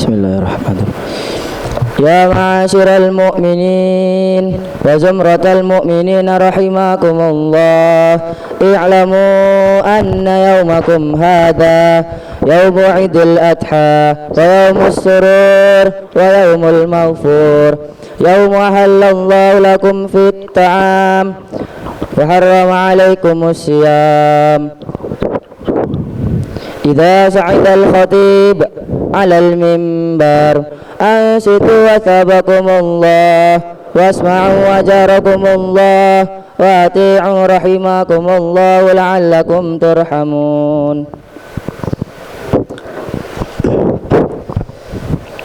Bismillahirrahmanirrahim. Ya ma'asyiral mu'minin wa zumratal mu'minin rahimakumullah, i'lamu anna yawmakum hadha yawmu 'idul adha wa yawmus surur wa yawmul maghfur, yawmu ahallallahu lakum fit ta'am wa harrama 'alaikumus siyam. Idza sa'idal khatib 'alal mimbar ansitu wa thabakumullah wasma'u wajarakumullah wa ati'u rahimakumullah la'allakum turhamun.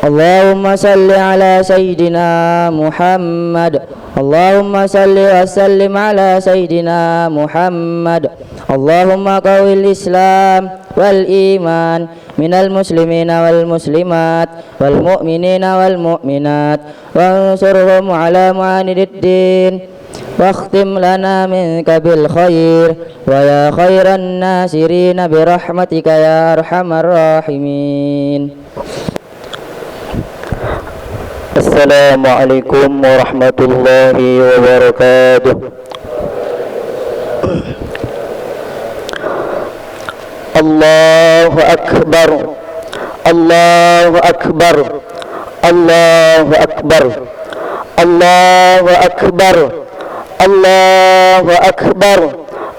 Allahumma salli ala sayyidina Muhammad, Allahumma salli wa sallim ala sayyidina Muhammad. Allahumma qawil Islam wal iman minal muslimina wal muslimat wal mu'minina wal mu'minat wansurhum ala mu'anididdin wakhtim lana minka bil khair wa ya khairan nasirina birahmatika ya arhamar rahimin. Assalamualaikum warahmatullahi wabarakatuh. Allahu akbar, Allahu akbar, Allahu akbar, Allahu akbar, Allahu akbar,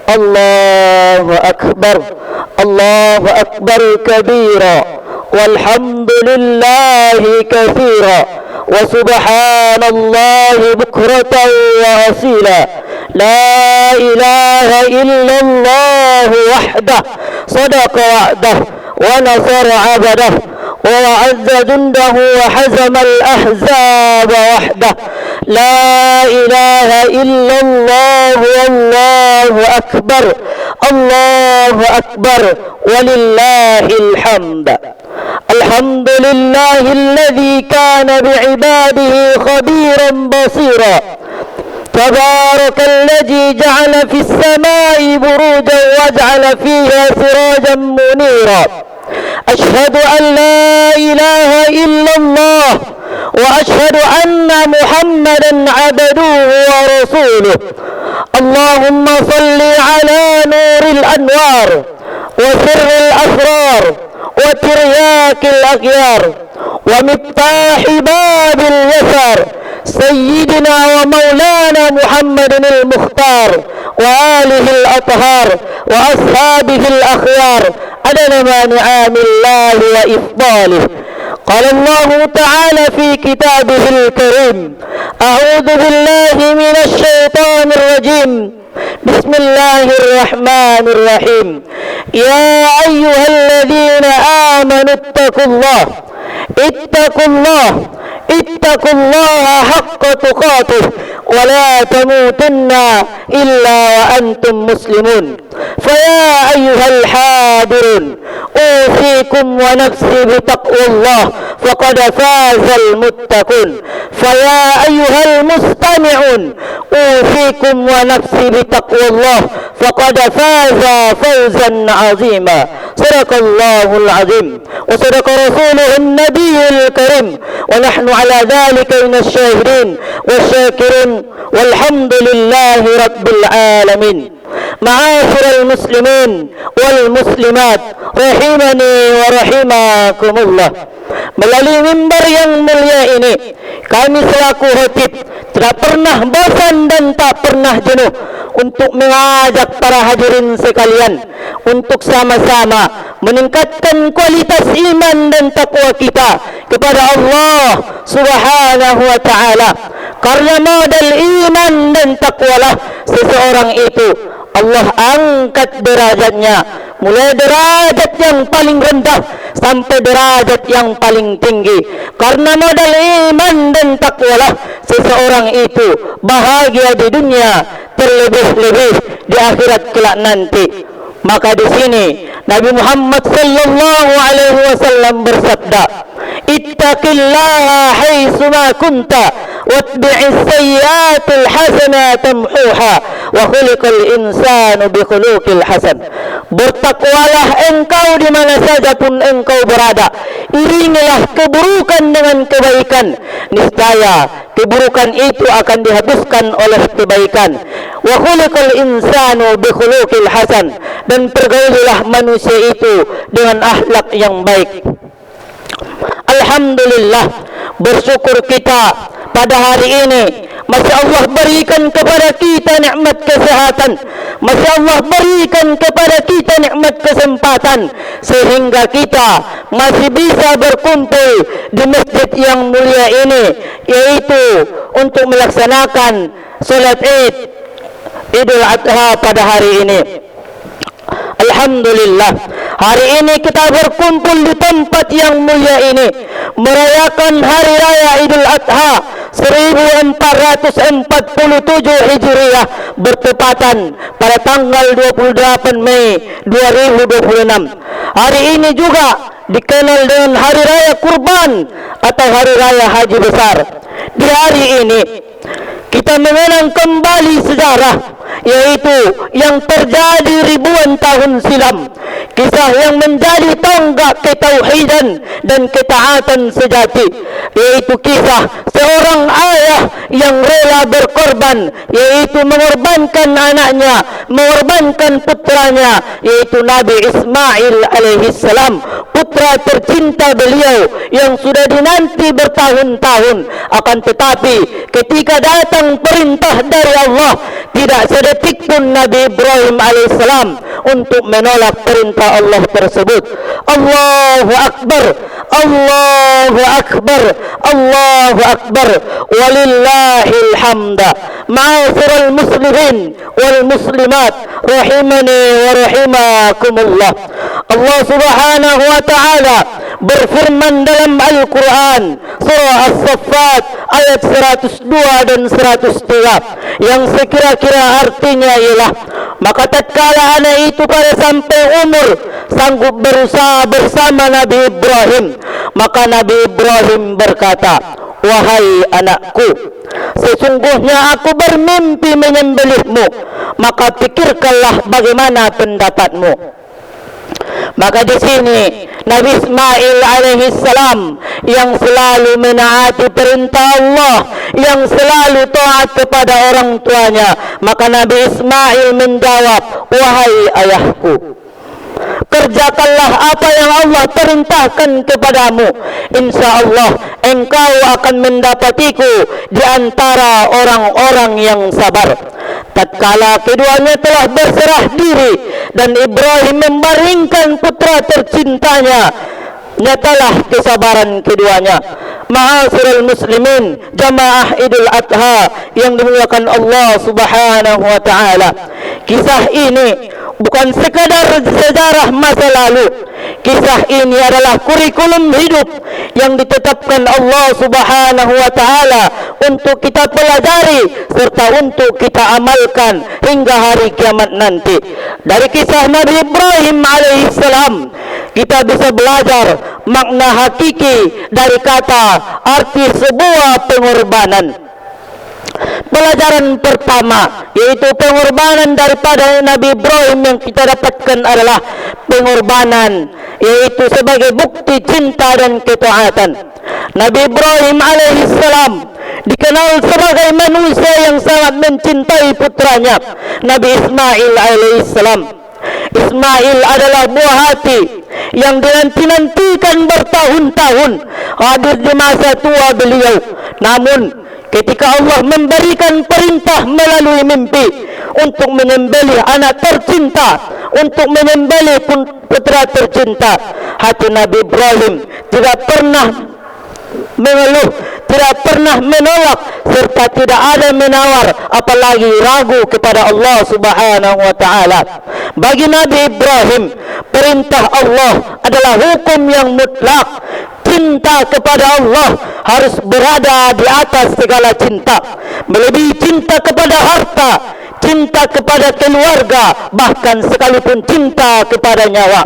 Allahu akbar, Allahu akbar kabira walhamdulillahi katsira wa subhanallahi bukratan wa asila. La ilaha illallah wahdah صدق وعده ونصر عبده وأعز جنده وحزم الأحزاب وحده. لا إله إلا الله والله أكبر، الله أكبر ولله الحمد. الحمد لله الذي كان بعباده خبيرا بصيرا. تبارك الذي جعل في السماء بروجا وجعل فيها سراجا منيرا. أشهد أن لا إله إلا الله وأشهد أن محمدا عبده ورسوله. اللهم صل على نور الأنوار وسر الأسرار وترياك الأخيار ومفتاح باب اليسار سيدنا ومولانا محمد المختار وآله الأطهار وأصحابه الأخيار عدد ما نعم الله وإفضاله. قال الله تعالى في كتابه الكريم: أعوذ بالله من الشيطان الرجيم، بسم الله الرحمن الرحيم. يا أيها الذين آمنوا اتقوا الله، اتقوا الله، اتقوا الله حق تقاته ولا تموتن إلا وأنتم مسلمون. فيا أيها الحاضرون أوصيكم ونفسي بتقوى الله فقد فاز المتقون. فيا أيها المستمعون أوصيكم ونفسي بتقوى الله فقد فاز فوزا عظيما. صدق الله العظيم وصدق رسوله النبي الكريم ونحن على ذلك من الشاهدين والشاكرين والحمد لله رب العالمين. Ma'asyiral muslimin wal muslimat rahimani wa rahimakumullah. Melalui mimbar yang mulia ini kami selaku khatib tidak pernah bosan dan tak pernah jenuh untuk mengajak para hadirin sekalian untuk sama-sama meningkatkan kualitas iman dan takwa kita kepada Allah Subhanahu wa ta'ala. Karena modal iman dan takwalah seseorang itu Allah angkat derajatnya, mulai derajat yang paling rendah sampai derajat yang paling tinggi. Karena modal iman dan takwalah seseorang itu bahagia di dunia, terlebih-lebih di akhirat kelak nanti. Maka di sini Nabi Muhammad sallallahu alaihi wasallam bersabda, "Ittaqillaha haitsuma kunta watbi'is sayyi'atil hasanata tamhuha wa khuliqal insanu bi khuluqil hasan. Bertakwalah engkau di mana saja pun engkau berada, iringilah keburukan dengan kebaikan, niscaya keburukan itu akan dihapuskan oleh kebaikan. Wa khuliqal insanu bi khuluqil hasan, dan pergaulilah manusia itu dengan akhlak yang baik. Alhamdulillah, bersyukur kita pada hari ini masih Allah berikan kepada kita nikmat kesehatan, masih Allah berikan kepada kita nikmat kesempatan, sehingga kita masih bisa berkumpul di masjid yang mulia ini, yaitu untuk melaksanakan salat Idul Adha pada hari ini. Alhamdulillah, hari ini kita berkumpul di tempat yang mulia ini merayakan hari raya Idul Adha 1447 Hijriah, bertepatan pada tanggal 28 Mei 2026. Hari ini juga dikenal dengan hari raya kurban atau hari raya haji besar. Di hari ini kita mengenang kembali sejarah, yaitu yang terjadi ribuan tahun silam, kisah yang menjadi tonggak ketauhidan dan ketaatan sejati, yaitu kisah seorang ayah yang rela berkorban, yaitu mengorbankan anaknya, mengorbankan putranya, yaitu Nabi Ismail alaihissalam, putra tercinta beliau yang sudah dinanti bertahun-tahun. Akan tetapi ketika datang perintah dari Allah, tidak sedetik pun Nabi Ibrahim alaihissalam untuk menolak perintah Allah tersebut. Allahu Akbar, Allahu Akbar, Allahu Akbar, walillahil hamda. Ma'asyiral muslimin wal muslimat, rahimani wa rahimakumullah. Allah Subhanahu wa taala berfirman dalam Al-Quran surah As-Saffat ayat 102 dan 103, yang sekira-kira artinya ialah, maka tatkala anak itu pada sampai umur sanggup berusaha bersama Nabi Ibrahim, maka Nabi Ibrahim berkata, wahai anakku, sesungguhnya aku bermimpi menyembelihmu, maka pikirkanlah bagaimana pendapatmu. Maka di sini Nabi Ismail alaihissalam yang selalu menaati perintah Allah, yang selalu taat kepada orang tuanya, maka Nabi Ismail menjawab, wahai ayahku, kerjakanlah apa yang Allah perintahkan kepadamu, insya Allah engkau akan mendapatiku di antara orang-orang yang sabar. Tatkala keduanya telah berserah diri dan Ibrahim membaringkan putra tercintanya, nyatalah kesabaran keduanya. Ma'asyiral muslimin, jamaah Idul Adha yang dimuliakan Allah Subhanahu wa taala, kisah ini bukan sekadar sejarah masa lalu. Kisah ini adalah kurikulum hidup yang ditetapkan Allah Subhanahu wa taala untuk kita pelajari serta untuk kita amalkan hingga hari kiamat nanti. Dari kisah Nabi Ibrahim alaihissalam kita bisa belajar makna hakiki dari kata arti sebuah pengorbanan. Pelajaran pertama, yaitu pengorbanan daripada Nabi Ibrahim yang kita dapatkan adalah pengorbanan, yaitu sebagai bukti cinta dan ketaatan. Nabi Ibrahim alaihissalam dikenal sebagai manusia yang sangat mencintai putranya Nabi Ismail alaihissalam. Ismail adalah buah hati yang dinanti-nantikan bertahun-tahun hadir di masa tua beliau. Namun ketika Allah memberikan perintah melalui mimpi untuk menyembelih anak tercinta, untuk menyembelih putra tercinta, hati Nabi Ibrahim tidak pernah mengeluh, tidak pernah menolak, serta tidak ada menawar apalagi ragu kepada Allah Subhanahu wa taala. Bagi Nabi Ibrahim, perintah Allah adalah hukum yang mutlak. Cinta kepada Allah harus berada di atas segala cinta, melebihi cinta kepada harta, cinta kepada keluarga, bahkan sekalipun cinta kepada nyawa.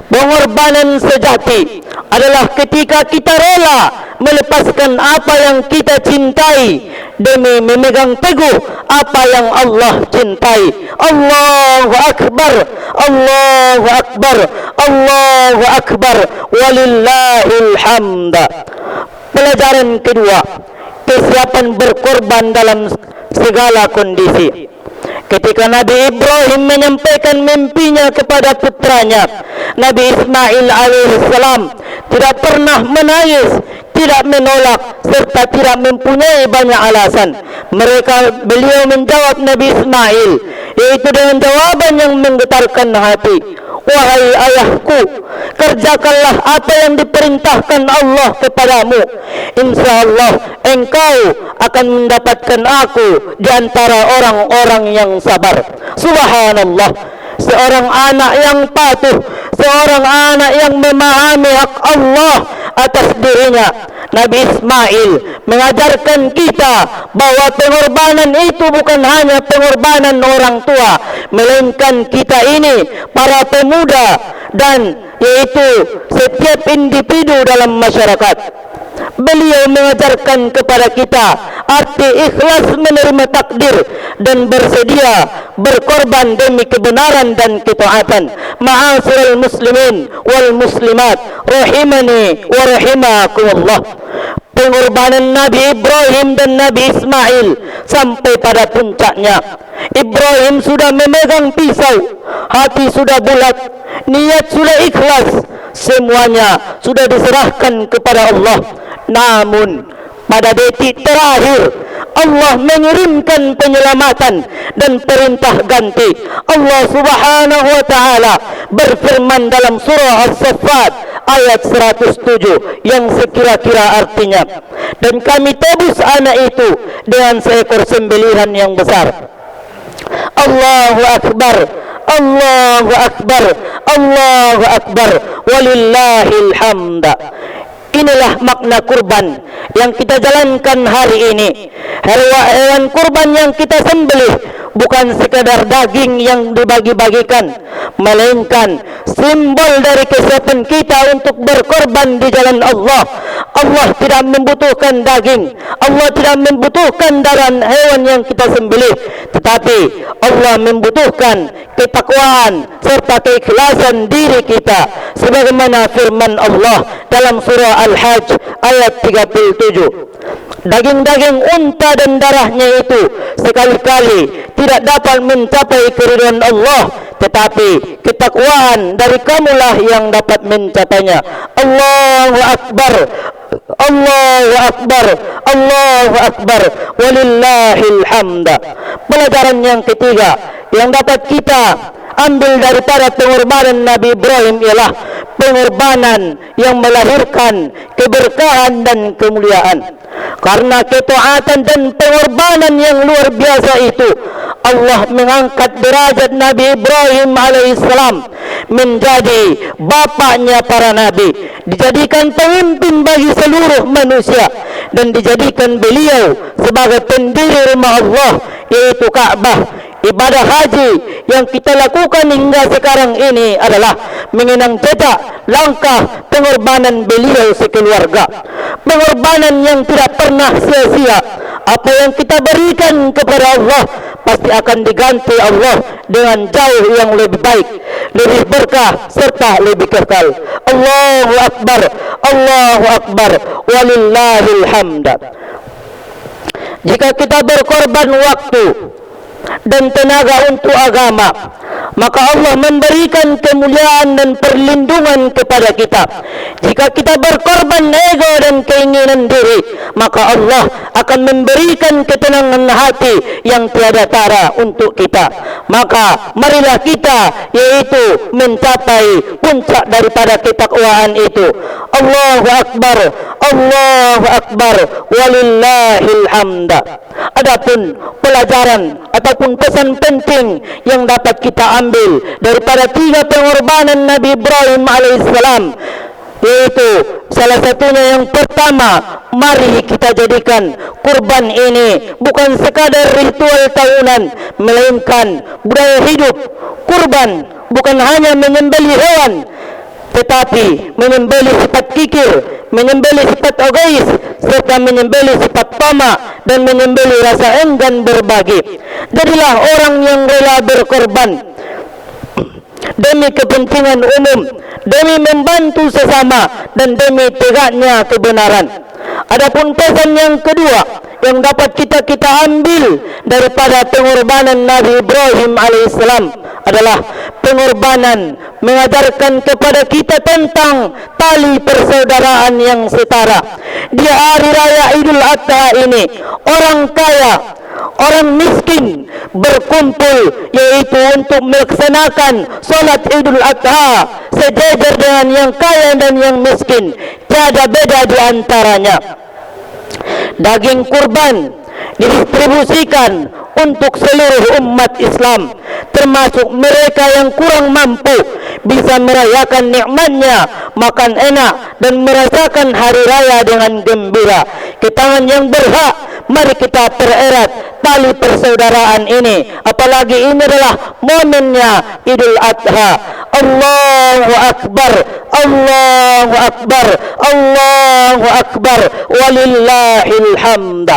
Pengorbanan sejati adalah ketika kita rela melepaskan apa yang kita cintai demi memegang teguh apa yang Allah cintai. Allahu Akbar, Allahu Akbar, Allahu Akbar, walillahil hamd. Pelajaran kedua, kesiapan berkorban dalam segala kondisi. Ketika Nabi Ibrahim menyampaikan mimpinya kepada putranya, Nabi Ismail alaihissalam tidak pernah menangis, tidak menolak, serta tidak mempunyai banyak alasan. Beliau menjawab Nabi Ismail, yaitu dengan jawaban yang menggetarkan hati. Wahai ayahku, kerjakanlah apa yang diperintahkan Allah kepadamu. InsyaAllah engkau akan mendapatkan aku di antara orang-orang yang sabar. Subhanallah, seorang anak yang patuh, seorang anak yang memahami hak Allah atas dirinya. Nabi Ismail mengajarkan kita bahwa pengorbanan itu bukan hanya pengorbanan orang tua, melainkan kita ini para pemuda dan yaitu setiap individu dalam masyarakat. Beliau mengajarkan kepada kita arti ikhlas menerima takdir dan bersedia berkorban demi kebenaran dan ketaatan. Ma'asyiral muslimin wal muslimat rahimani wa rahimakumullah. Pengorbanan Nabi Ibrahim dan Nabi Ismail sampai pada puncaknya. Ibrahim sudah memegang pisau, hati sudah bulat, niat sudah ikhlas, semuanya sudah diserahkan kepada Allah. Namun pada detik terakhir Allah mengirimkan penyelamatan dan perintah ganti. Allah Subhanahu wa taala berfirman dalam surah As-Saffat ayat 107 yang sekira-kira artinya, dan kami tebus anak itu dengan seekor sembelihan yang besar. Allahu Akbar, Allahu Akbar, Allahu Akbar, walillahil hamd. Inilah makna kurban yang kita jalankan hari ini. Hewan kurban yang kita sembelih bukan sekadar daging yang dibagi-bagikan, melainkan simbol dari kesiapan kita untuk berkorban di jalan Allah. Allah tidak membutuhkan daging, Allah tidak membutuhkan darah hewan yang kita sembelih, tetapi Allah membutuhkan ketakwaan serta keikhlasan diri kita, sebagaimana firman Allah dalam surah Al-Hajj ayat 37. Daging-daging unta dan darahnya itu sekali-kali tidak dapat mencapai keridhaan Allah, tetapi ketakwaan dari kamulah yang dapat mencapainya. Allahu Akbar, Allahu Akbar, Allahu Akbar, walillahil hamd. Pelajaran yang ketiga yang dapat kita ambil daripada pengorbanan Nabi Ibrahim ialah pengorbanan yang melahirkan keberkahan dan kemuliaan. Karena ketaatan dan pengorbanan yang luar biasa itu, Allah mengangkat derajat Nabi Ibrahim alaihissalam menjadi bapaknya para nabi, dijadikan pemimpin bagi seluruh manusia, dan dijadikan beliau sebagai pendiri rumah Allah, yaitu Ka'bah. Ibadah haji yang kita lakukan hingga sekarang ini adalah mengenang jejak langkah pengorbanan beliau sekeluarga. Pengorbanan yang tidak pernah sia-sia. Apa yang kita berikan kepada Allah pasti akan diganti Allah dengan jauh yang lebih baik, lebih berkah serta lebih kekal. Allahu Akbar, Allahu Akbar, walillahil hamd. Jika kita berkorban waktu dan tenaga untuk agama, maka Allah memberikan kemuliaan dan perlindungan kepada kita. Jika kita berkorban ego dan keinginan diri, maka Allah akan memberikan ketenangan hati yang tiada tara untuk kita. Maka marilah kita yaitu mencapai puncak daripada ketakwaan itu. Allahu Akbar, Allahu Akbar, walillahil hamd. Adapun pelajaran ataupun pesan penting yang dapat kita ambil daripada tiga pengorbanan Nabi Ibrahim alaihissalam, yaitu salah satunya yang pertama, mari kita jadikan kurban ini bukan sekadar ritual tahunan, melainkan budaya hidup. Kurban bukan hanya menyembelih hewan, tetapi menyembelih sifat kikir, menyembelih sifat egois, serta menyembelih sifat tamak dan menyembelih rasa enggan berbagi. Jadilah orang yang rela berkorban demi kepentingan umum, demi membantu sesama, dan demi tegaknya kebenaran. Adapun pesan yang kedua yang dapat kita ambil daripada pengorbanan Nabi Ibrahim alaihissalam adalah pengorbanan mengajarkan kepada kita tentang tali persaudaraan yang setara. Di hari raya Idul Adha ini, orang kaya, orang miskin berkumpul, yaitu untuk melaksanakan solat Idul Adha sejajar dengan yang kaya dan yang miskin, tiada beda di antaranya. Daging kurban didistribusikan untuk seluruh umat Islam, termasuk mereka yang kurang mampu, bisa merayakan nikmatnya, makan enak dan merasakan hari raya dengan gembira. Ke tangan yang berhak, mari kita pererat tali persaudaraan ini, apalagi ini adalah momennya Idul Adha. Allahu Akbar, Allahu Akbar, Allahu Akbar, walillahil hamd.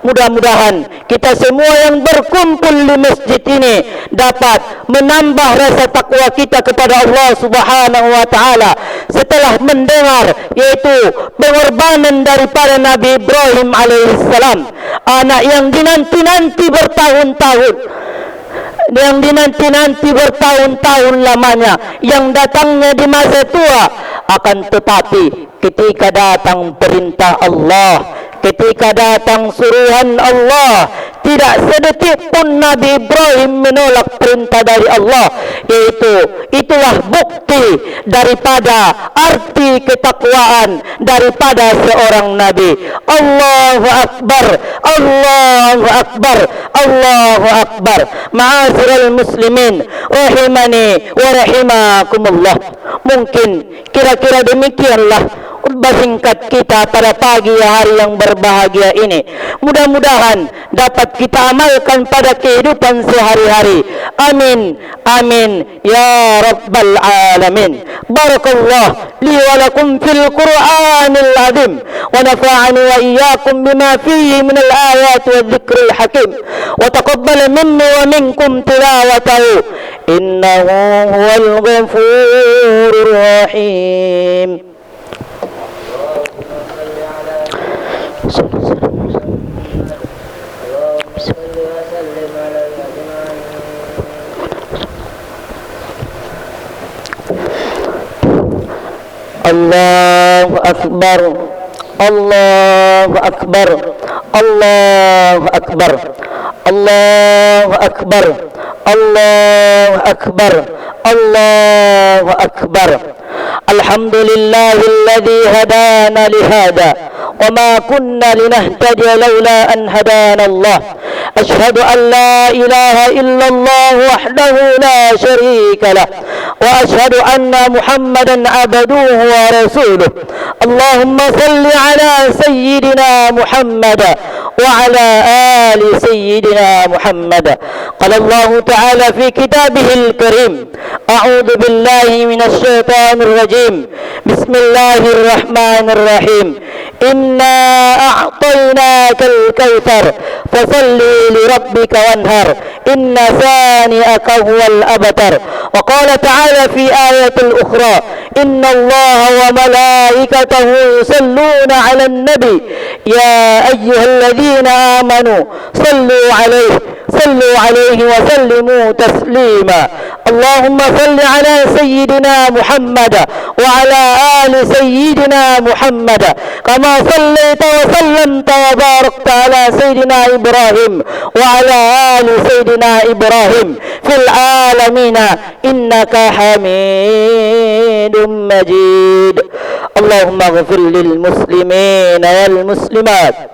Mudah-mudahan kita semua yang berkumpul di masjid ini dapat menambah rasa takwa kita kepada Allah Subhanahu wa taala setelah mendengar yaitu pengorbanan daripada Nabi Ibrahim alaihissalam, anak yang dinanti-nanti bertahun-tahun, yang dinanti-nanti bertahun-tahun lamanya, yang datangnya di masa tua. Akan tetapi ketika datang perintah Allah, ketika datang suruhan Allah, tidak sedetik pun Nabi Ibrahim menolak perintah dari Allah, yaitu itulah bukti daripada arti ketakwaan daripada seorang Nabi. Allahu Akbar, Allahu Akbar, Allahu Akbar. Ma'asyiral muslimin, rahimani wa rahimakumullah. Mungkin kira-kira demikianlah khutbah singkat kita pada pagi hari yang berbahagia ini. Mudah-mudahan dapat kita amalkan pada kehidupan sehari-hari. Amin, amin ya rabbal alamin. Barakallah li wa lakum fil Qur'anil azim, wa nafa'ani wa iyyakum bima fihi min al-ayat wa dhikril hakim, wa taqabbal minni wa minkum tilawatahu innahu huwal ghafurur rahim. Allahu Akbar, Allahu Akbar, Allahu Akbar, Allahu Akbar, Allahu Akbar, Allahu Akbar. Alhamdulillahilladzi hadana lihada wa ma kunna linahtadiya laula an hadana Allah. Ashhadu an la ilaha illallah wahdahu la sharika lah, wa ashhadu anna Muhammadan abduhu wa rasuluh. Allahumma salli ala sayyidina Muhammad wa ala ali sayyidina Muhammad. Qala Allah ta'ala fi kitabihil karim, a'udzu billahi minasy syaithanir rajim. Bismillahirrahmanirrahim. Inna a'tainakal kautsar fasalli li rabbika wanhar inna sani'aka huwal abtar. Wa qala ta'ala fi ayatil ukhra, inna Allaha wa malaikatahu yusalluna 'alan nabi ya ayyuhalladzina amanu sallu 'alaihi wa sallimu taslima. Allahumma salli 'ala sayyidina Muhammad wa 'ala ali sayyidina Muhammad kama sallaita wa sallamta wa barakta 'ala sayyidina Ibrahim wa 'ala ali sayyidina Ibrahim fil alamin innaka Hamidum Majid. Allahumma ighfir lil muslimin wal muslimat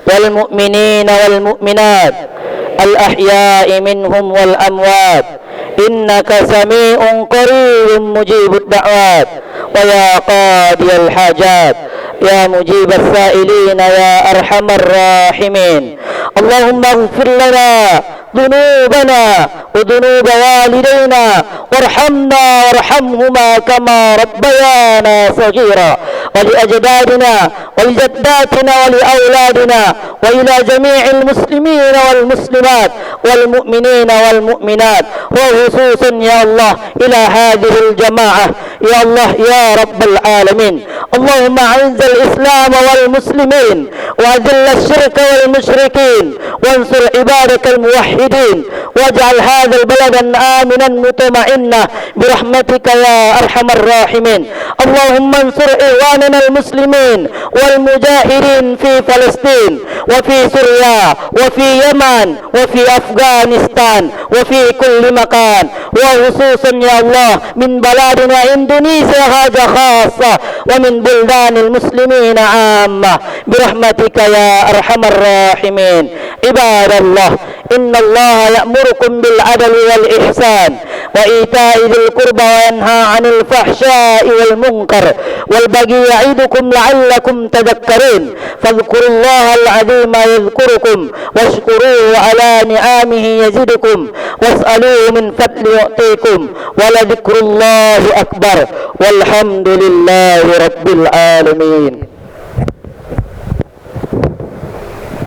wal mu'minin wal mu'minat al ahya'i minhum wal amwat innaka sami'un qaribun mujibud da'wat wa ya qadiyal hajat ya mujibas sa'ilin ya arhamar rahimin. Allahumma ighfir lana ذنوبنا وذنوب والدينا وارحمنا وارحمهما كما ربيانا صغيرا ولأجدادنا ولجداتنا ولأولادنا وإلى جميع المسلمين والمسلمات والمؤمنين والمؤمنات وخصوصا يا الله إلى هذه الجماعة يا الله يا رب العالمين. اللهم أعز الإسلام والمسلمين وأذل الشرك والمشركين وانصر عبادك الموحدين واجعل هذا البلد آمنا مطمئنا برحمتك يا أرحم الراحمين. اللهم انصر إخواننا المسلمين والمجاهدين في فلسطين وفي سوريا وفي يمن وفي أفغانستان وفي كل مكان وخصوصا يا الله من بلادنا إندونيسيا حاجة خاصة ومن بلدان المسلمين عامة برحمتك يا أرحم الراحمين. عباد الله إن الله يأمركم بالعدل والإحسان وإيتاء ذي القربى وينهى عن الفحشاء والمنكر والبغي يعظكم لعلكم تذكرون فاذكروا الله العظيم يذكركم واشكروه على نعمه يزدكم واسألوه من فضل يعطيكم ولذكر الله أكبر والحمد لله رب العالمين.